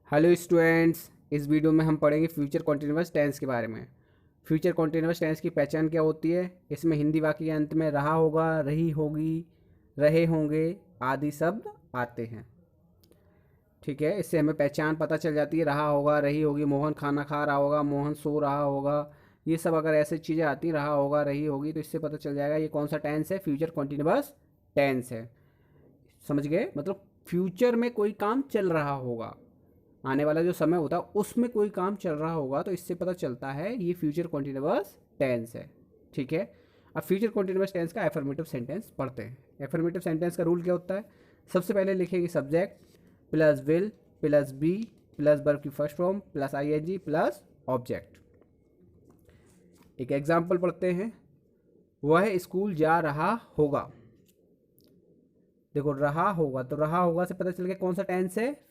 Hello students, इस video में हम पढ़ेंगे फ्यूचर कॉन्टिन्यूअस टेंस के बारे में। फ्यूचर कॉन्टिन्यूअस टेंस की पहचान क्या होती है? इसमें हिंदी वाक्य के अंत में रहा होगा, रही होगी, रहे होंगे आदि शब्द आते हैं। ठीक है, इससे हमें पहचान पता चल जाती है। रहा होगा, रही होगी, मोहन खाना खा रहा होगा, मोहन सो रहा होगा, ये सब अगर ऐसी चीज़ें आती रहा होगा, रही होगी, तो इससे पता चल जाएगा ये कौन सा टेंस है, फ्यूचर कॉन्टिन्यूअस टेंस है। समझ गए? मतलब फ्यूचर में कोई काम चल रहा होगा, आने वाला जो समय होता है उसमें कोई काम चल रहा होगा, तो इससे पता चलता है ये फ्यूचर कॉन्टिन्यूअस टेंस है। ठीक है, अब फ्यूचर कॉन्टिन्यूअस टेंस का एफर्मेटिव सेंटेंस पढ़ते हैं। एफर्मेटिव सेंटेंस का रूल क्या होता है? सबसे पहले लिखेंगे subject plus will plus be plus verb की first form plus ING plus object. एक एग्जाम्पल पढ़ते हैं। वह स्कूल जा रहा होगा। देखो, रहा होगा, तो रहा होगा से पता चल गया कौन सा टेंस है,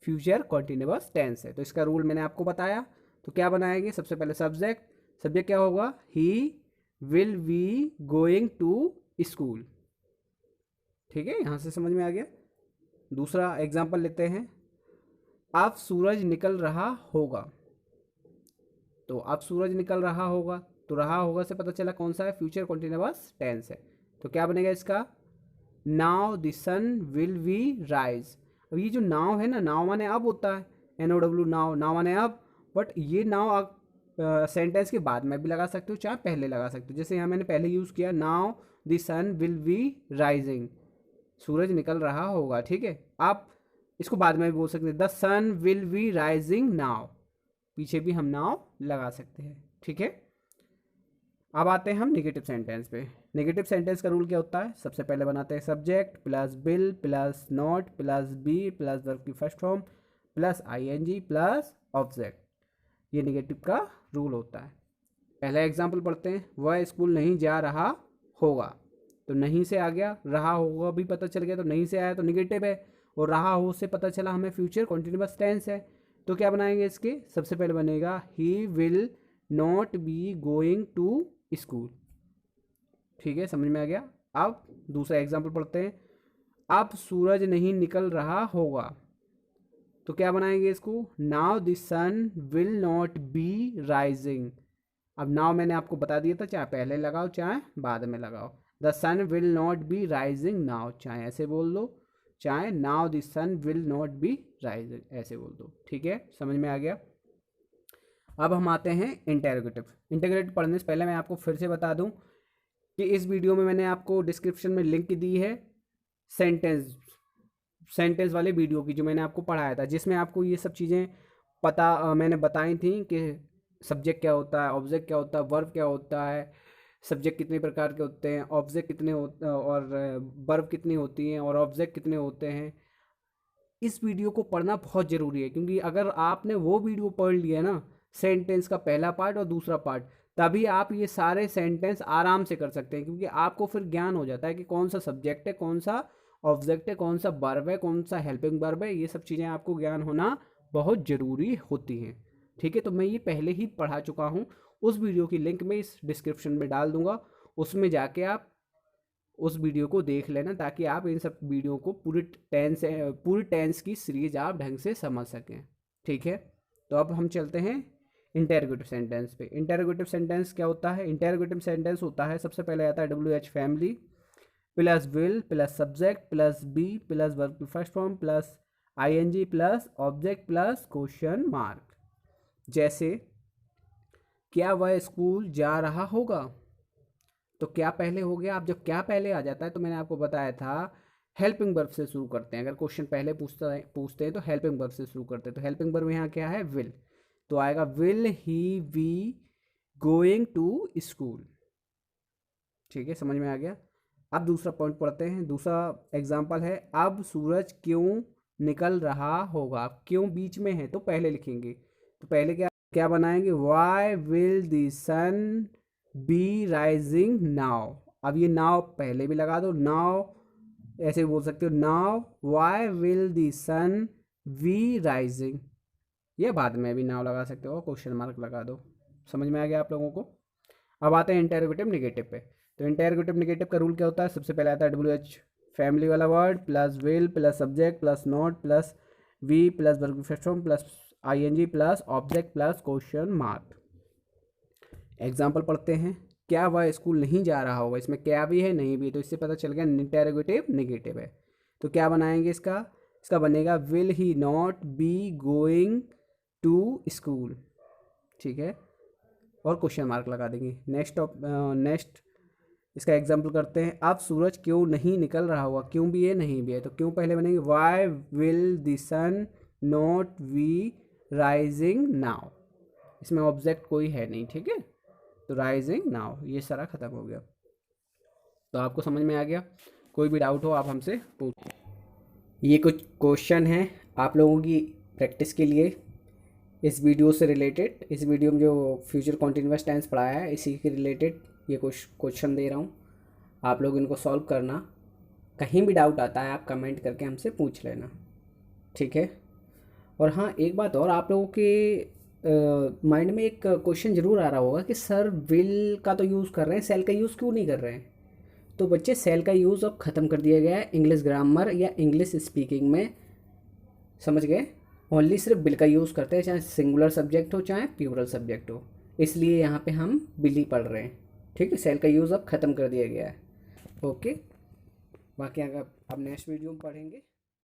फ्यूचर कॉन्टिन्यूअस टेंस है। तो इसका रूल मैंने आपको बताया। तो क्या बनाएंगे? सबसे पहले सब्जेक्ट, सब्जेक्ट क्या होगा? He will be going to school. ठीक है, यहां से समझ में आ गया। दूसरा एग्जाम्पल लेते हैं। अब सूरज निकल रहा होगा। तो अब सूरज निकल रहा होगा, तो रहा होगा से पता चला कौन सा है, फ्यूचर कॉन्टिन्यूअस टेंस है। तो क्या बनेगा इसका? Now the sun will be rise. अब ये जो नाव है ना, नाव माने अब होता है, NOW नाव, नाव माने अब। बट ये नाव आप सेंटेंस के बाद में भी लगा सकते हो, चाहे पहले लगा सकते हो। जैसे यहाँ मैंने पहले यूज़ किया, now the sun will be rising, सूरज निकल रहा होगा। ठीक है, आप इसको बाद में भी बोल सकते हैं, the sun will be rising now, पीछे भी हम नाव लगा सकते हैं। ठीक है, अब आते हैं हम नेगेटिव सेंटेंस पे। नेगेटिव सेंटेंस का रूल क्या होता है? सबसे पहले बनाते हैं subject plus will plus not plus be plus verb की first form plus ING plus object. ये नेगेटिव का रूल होता है। पहला एग्जांपल पढ़ते हैं। वह स्कूल नहीं जा रहा होगा, तो नहीं से आ गया, रहा होगा भी पता चल गया, तो नहीं से आया तो नेगेटिव है, और रहा हो से पता चला हमें फ्यूचर कॉन्टिन्यूअस टेंस है। तो क्या बनाएंगे इसके? सबसे पहले बनेगा he will not be going to school. ठीक है, समझ में आ गया। अब दूसरा एग्जाम्पल पढ़ते हैं। अब सूरज नहीं निकल रहा होगा, तो क्या बनाएंगे इसको? Now the sun will not be rising. अब नाउ मैंने आपको बता दिया था, चाहे पहले लगाओ चाहे बाद में लगाओ। The sun will not be rising now, चाहे ऐसे बोल दो, चाहे now the sun will not be rising ऐसे बोल दो। ठीक है, समझ में आ गया। अब हम आते हैं इंटेरोगेटिव। इंटेरोगेटिव पढ़ने से पहले मैं आपको फिर से बता दूं कि इस वीडियो में मैंने आपको डिस्क्रिप्शन में लिंक दी है सेंटेंस सेंटेंस वाले वीडियो की, जो मैंने आपको पढ़ाया था, जिसमें आपको ये सब चीज़ें मैंने बताई थी कि सब्जेक्ट क्या होता है, ऑब्जेक्ट क्या होता है, वर्ब क्या होता है, सब्जेक्ट कितने प्रकार के होते हैं, ऑब्जेक्ट कितने होते और वर्ब कितनी होती हैं, और ऑब्जेक्ट कितने होते हैं। इस वीडियो को पढ़ना बहुत ज़रूरी है, क्योंकि अगर आपने वो वीडियो पढ़ लिया ना, सेंटेंस का पहला पार्ट और दूसरा पार्ट, तभी आप ये सारे सेंटेंस आराम से कर सकते हैं, क्योंकि आपको फिर ज्ञान हो जाता है कि कौन सा सब्जेक्ट है, कौन सा ऑब्जेक्ट है, कौन सा वर्ब है, कौन सा हेल्पिंग वर्ब है। ये सब चीज़ें आपको ज्ञान होना बहुत ज़रूरी होती हैं। ठीक है, तो मैं ये पहले ही पढ़ा चुका हूँ। उस वीडियो की लिंक मैं इस डिस्क्रिप्शन में डाल दूंगा, उसमें जाके आप उस वीडियो को देख लेना, ताकि आप इन सब वीडियो को पूरी टेंस की सीरीज आप ढंग से समझ सकें। ठीक है, तो अब हम चलते हैं इंटेरोगेटिव सेंटेंस पे। इंटेरोगेटिव सेंटेंस क्या होता है? इंटेरोगेटिव सेंटेंस होता है, सबसे पहले आता है WH family plus will plus subject plus be plus verb की first form plus ING plus object plus question mark. जैसे, क्या वह स्कूल जा रहा होगा? तो क्या पहले हो गया। अब जब क्या पहले आ जाता है, तो मैंने आपको बताया था हेल्पिंग वर्ब से शुरू करते हैं। अगर क्वेश्चन पहले पूछते हैं तो हेल्पिंग वर्ब से शुरू करते हैं। तो हेल्पिंग वर्ब यहाँ क्या है? विल। तो आएगा will he be going to school. ठीक है, समझ में आ गया। अब दूसरा पॉइंट पढ़ते हैं। दूसरा एग्जाम्पल है, अब सूरज क्यों निकल रहा होगा। क्यों बीच में है, तो पहले लिखेंगे। तो पहले क्या क्या बनाएंगे? Why will the sun be rising now. अब ये नाव पहले भी लगा दो, नाव ऐसे बोल सकते हो, now why will the sun be rising, या बाद में भी नाव लगा सकते हो, क्वेश्चन मार्क लगा दो। समझ में आ गया आप लोगों को। अब आते हैं इंटेरोगेटिव नेगेटिव पे। तो इंटेरोगेटिव नेगेटिव का रूल क्या होता है? सबसे पहले आता है WH फैमिली वाला word plus will plus subject plus not plus V plus verb form plus ING plus object plus question mark. Example पढ़ते हैं। क्या वह स्कूल नहीं जा रहा होगा, इसमें क्या भी है नहीं भी, तो इससे पता चल गया इंटेरोगेटिव नेगेटिव है। तो क्या बनाएंगे इसका, इसका बनेगा will he not be going to school, ठीक है, और क्वेश्चन मार्क लगा देंगे। नेक्स्ट इसका एग्जाम्पल करते हैं। अब सूरज क्यों नहीं निकल रहा होगा, क्यों भी है नहीं भी है, तो क्यों पहले बनेंगे why will the sun not be rising now, इसमें ऑब्जेक्ट कोई है नहीं, ठीक है, तो राइजिंग नाउ, ये सारा खत्म हो गया। तो आपको समझ में आ गया, कोई भी डाउट हो आप हमसे पूछ। ये कुछ क्वेश्चन हैं आप लोगों की प्रैक्टिस के लिए इस वीडियो से रिलेटेड। इस वीडियो में जो फ्यूचर कॉन्टिन्यूअस टेंस पढ़ाया है इसी के रिलेटेड ये कुछ क्वेश्चन दे रहा हूँ, आप लोग इनको सॉल्व करना। कहीं भी डाउट आता है आप कमेंट करके हमसे पूछ लेना, ठीक है। और हाँ, एक बात और, आप लोगों के माइंड में एक क्वेश्चन ज़रूर आ रहा होगा कि सर विल का तो यूज़ कर रहे हैं, सेल का यूज़ क्यों नहीं कर रहे हैं। तो बच्चे सेल का यूज़ अब ख़त्म कर दिया गया है इंग्लिश ग्रामर या इंग्लिश स्पीकिंग में, समझ गए। ओनली सिर्फ विल का यूज़ करते हैं, चाहे सिंगुलर सब्जेक्ट हो चाहे प्लूरल सब्जेक्ट हो, इसलिए यहाँ पे हम विल ही पढ़ रहे हैं, ठीक है। सेल का यूज़ अब ख़त्म कर दिया गया है, ओके। बाकी अगर अब नेक्स्ट वीडियो में पढ़ेंगे।